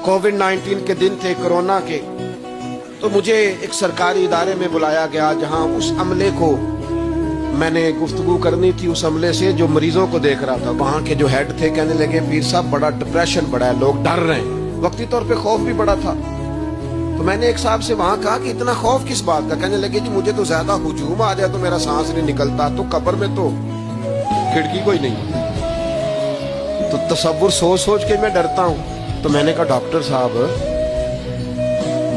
कोविड-19 के दिन थे, कोरोना के, तो मुझे एक सरकारी इदारे में बुलाया गया जहां उस अमले को मैंने गुफ्तगू करनी थी, उस अमले से जो मरीजों को देख रहा था। वहां के जो हेड थे कहने लगे पीर साहब बड़ा डिप्रेशन बढ़ा है, लोग डर रहे हैं। वक्ती तौर पे खौफ भी बड़ा था। तो मैंने एक साहब से वहां कहा कि इतना खौफ किस बात का? कहने लगे जी मुझे तो ज्यादा हुजूम आ जाए तो मेरा सांस नहीं निकलता, तो कब्र में तो खिड़की कोई नहीं, तो तसव्वुर सोच सोच के मैं डरता हूं। तो मैंने कहा डॉक्टर साहब,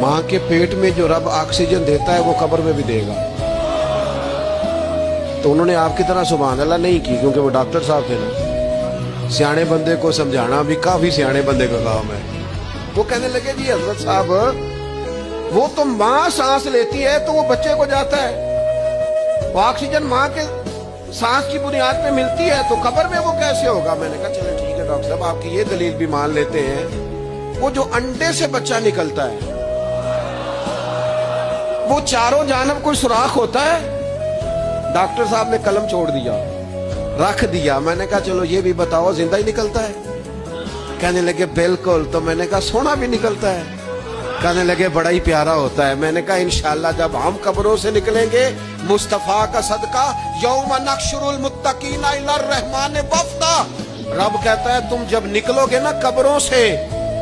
मां के पेट में जो रब ऑक्सीजन देता है वो कब्र में भी देगा। तो उन्होंने आपकी तरह सुभान अल्लाह नहीं की, क्योंकि वो डॉक्टर साहब थे ना। सियाने बंदे को समझाना भी काफी सियाने बंदे का काम है। वो कहने लगे जी हजरत साहब, वो तो मां सांस लेती है तो वो बच्चे को जाता है, वो ऑक्सीजन मां के सांस की बुनियाद पे मिलती है, तो कब्र में वो कैसे होगा? मैंने कहा चलो ठीक है डॉक्टर साहब, आपकी ये दलील भी मान लेते हैं। वो जो अंडे से बच्चा निकलता है, वो चारों जानब कोई सुराख होता है? डॉक्टर साहब ने कलम छोड़ दिया, रख दिया। मैंने कहा चलो ये भी बताओ, जिंदा ही निकलता है? कहने लगे बिल्कुल। तो मैंने कहा सोना भी निकलता है? कहने लगे बड़ा ही प्यारा होता है। मैंने कहा इंशाअल्लाह जब हम कब्रों से निकलेंगे, मुस्तफा का सदका, यौम नहशुरुल मुत्तकीना इलर रहमान वफ्दा, रब कहता है तुम जब निकलोगे ना कब्रों से,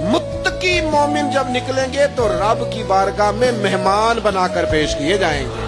मुत्तकी मोमिन जब निकलेंगे तो रब की बारगाह में मेहमान बनाकर पेश किए जाएंगे।